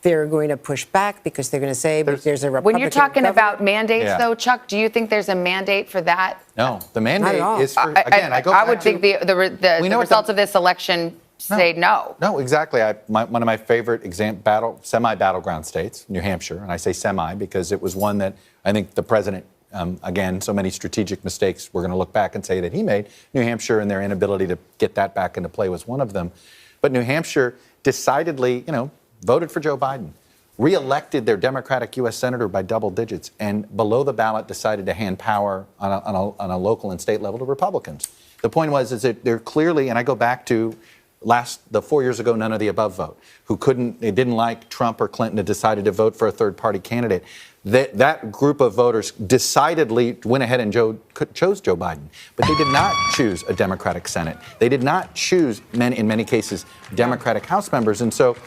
they're going to push back because they're going to say there's a Republican When you're talking government. about mandates, though, Chuck, do you think there's a mandate for that? No, the mandate is for, again, I would think the results of this election say no. No, exactly. One of my favorite semi-battleground states, New Hampshire, and I say semi because it was one that I think the president, again, so many strategic mistakes we're going to look back and say that he made. New Hampshire and their inability to get that back into play was one of them. But New Hampshire decidedly, voted for Joe Biden, re-elected their Democratic U.S. senator by double digits, and below the ballot decided to hand power on a local and state level to Republicans. The point is that they're clearly, and I go back to the 4 years ago, none of the above vote, they didn't like Trump or Clinton and decided to vote for a third-party candidate. That group of voters decidedly went ahead and chose Joe Biden. But they did not choose a Democratic Senate. They did not choose, in many cases, Democratic House members. And so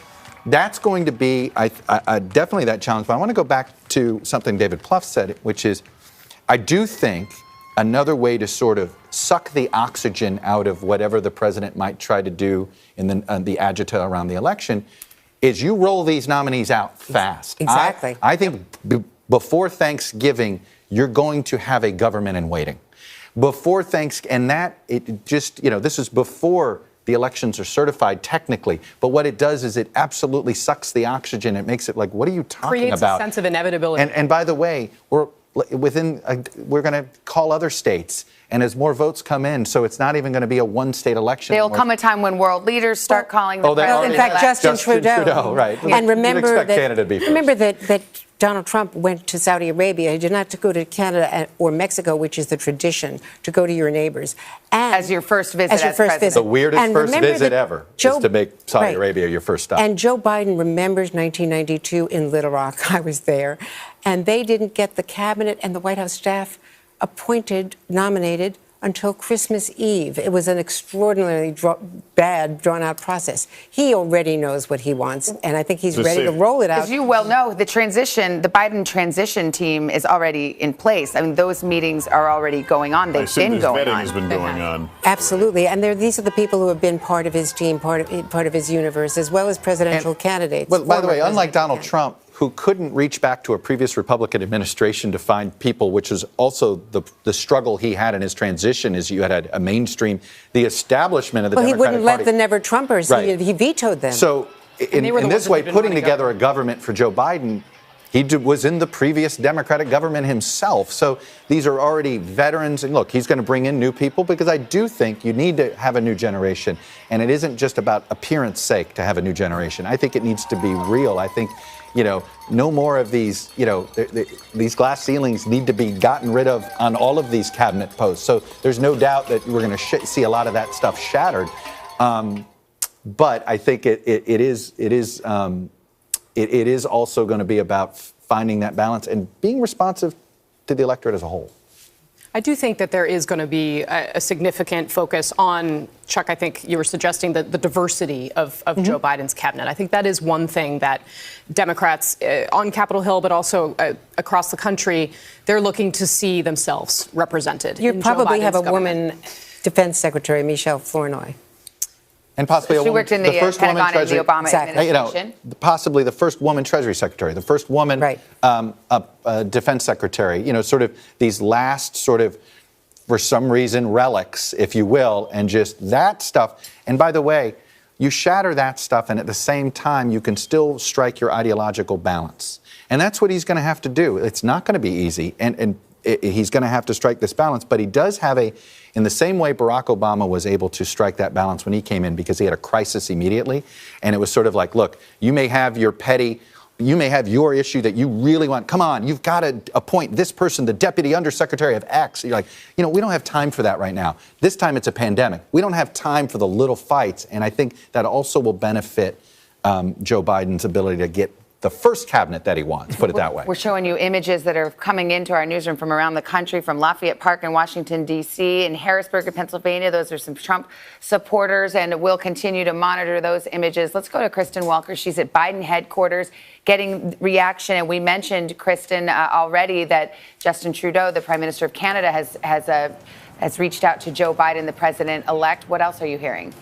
that's going to be definitely that challenge. But I want to go back to something David Plouffe said, which is I do think another way to sort of suck the oxygen out of whatever the president might try to do in the agita around the election is you roll these nominees out fast. Exactly. I think before Thanksgiving, you're going to have a government in waiting. Before Thanksgiving, and this is before the elections are certified technically. But what it does is it absolutely sucks the oxygen. It makes it like, what are you talking about? Creates a sense of inevitability. And by the way, we're going to call other states. And as more votes come in, so it's not even going to be a one-state election. There'll come a time when world leaders start calling the president. In fact, Justin Trudeau. Right. And remember that that Donald Trump went to Saudi Arabia. He did not go to Canada or Mexico, which is the tradition, to go to your neighbors. And as your first visit as president. The weirdest first visit ever is to make Saudi Arabia your first stop. And Joe Biden remembers 1992 in Little Rock. I was there. And they didn't get the cabinet and the White House staff nominated until Christmas Eve. It was an extraordinarily drawn-out process. He already knows what he wants, and I think he's ready to roll it out. As you well know, the Biden transition team is already in place. I mean, those meetings are already going on. They've been going on. Has been going on. Absolutely, and these are the people who have been part of his team, part of his universe, as well as presidential candidates. Well, by the way, unlike Donald Trump, who couldn't reach back to a previous Republican administration to find people, which is also the struggle he had in his transition, is you had a mainstream, the establishment of the Democratic Party. He wouldn't let the Never-Trumpers. Right. He vetoed them. So in this way, putting together a government for Joe Biden, he was in the previous Democratic government himself. So these are already veterans. And look, he's going to bring in new people because I do think you need to have a new generation. And it isn't just about appearance sake to have a new generation. I think it needs to be real. I think, no more of these, these glass ceilings need to be gotten rid of on all of these cabinet posts. So there's no doubt that we're going to see a lot of that stuff shattered. But I think it is also going to be about finding that balance and being responsive to the electorate as a whole. I do think that there is going to be a significant focus on, Chuck, I think you were suggesting the diversity of Joe Biden's cabinet. I think that is one thing that Democrats on Capitol Hill, but also across the country, they're looking to see themselves represented. You probably have a woman defense secretary, Michelle Flournoy. And possibly she worked in the Pentagon in the Obama administration. Possibly the first woman Treasury Secretary, the first woman Defense Secretary. Sort of these last for some reason, relics, if you will, and just that stuff. And by the way, you shatter that stuff, and at the same time, you can still strike your ideological balance. And that's what he's going to have to do. It's not going to be easy, and he's going to have to strike this balance. But he does have in the same way Barack Obama was able to strike that balance when he came in because he had a crisis immediately. And it was sort of like, look, you may have your issue that you really want. Come on, you've got to appoint this person, the deputy undersecretary of X. You're like, we don't have time for that right now. This time it's a pandemic. We don't have time for the little fights. And I think that also will benefit Joe Biden's ability to get the first cabinet that he wants, put it that way. We're showing you images that are coming into our newsroom from around the country, from Lafayette Park in Washington, D.C., and Harrisburg in Pennsylvania. Those are some Trump supporters, and we'll continue to monitor those images. Let's go to Kristen Welker. She's at Biden headquarters getting reaction. And we mentioned, Kristen, already that Justin Trudeau, the Prime Minister of Canada, has reached out to Joe Biden, the president-elect. What else are you hearing?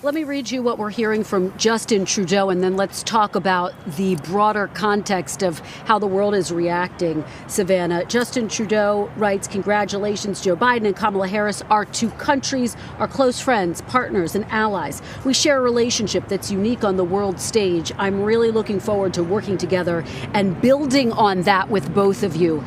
Let me read you what we're hearing from Justin Trudeau, and then let's talk about the broader context of how the world is reacting, Savannah. Justin Trudeau writes, "Congratulations, Joe Biden and Kamala Harris. Our two countries are close friends, partners, and allies. We share a relationship that's unique on the world stage. I'm really looking forward to working together and building on that with both of you."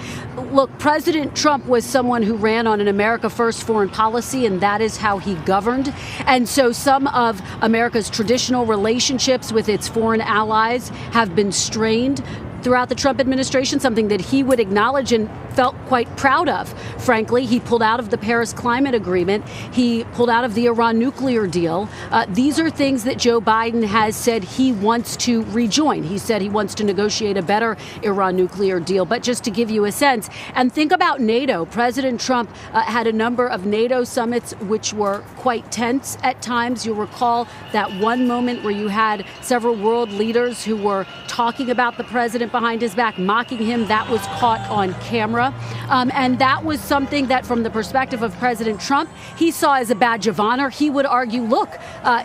Look, President Trump was someone who ran on an America First foreign policy, and that is how he governed. And so some of America's traditional relationships with its foreign allies have been strained throughout the Trump administration, something that he would acknowledge and felt quite proud of. Frankly, he pulled out of the Paris Climate Agreement. He pulled out of the Iran nuclear deal. These are things that Joe Biden has said he wants to rejoin. He said he wants to negotiate a better Iran nuclear deal. But just to give you a sense, and think about NATO. President Trump had a number of NATO summits which were quite tense at times. You'll recall that one moment where you had several world leaders who were talking about the president behind his back, mocking him. That was caught on camera. And that was something that, from the perspective of President Trump, he saw as a badge of honor. He would argue, look,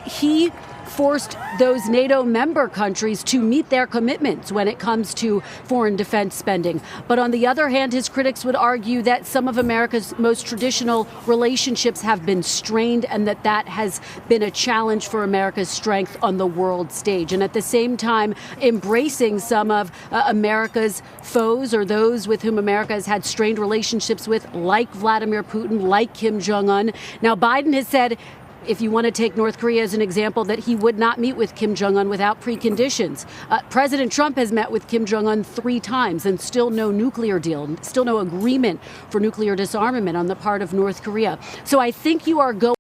he forced those NATO member countries to meet their commitments when it comes to foreign defense spending. But on the other hand, his critics would argue that some of America's most traditional relationships have been strained, and that has been a challenge for America's strength on the world stage. And at the same time, embracing some of America's foes, or those with whom America has had strained relationships with, like Vladimir Putin, like Kim Jong-un. Now, Biden has said, if you want to take North Korea as an example, that he would not meet with Kim Jong-un without preconditions. President Trump has met with Kim Jong-un 3 times, and still no nuclear deal, still no agreement for nuclear disarmament on the part of North Korea. So I think you are going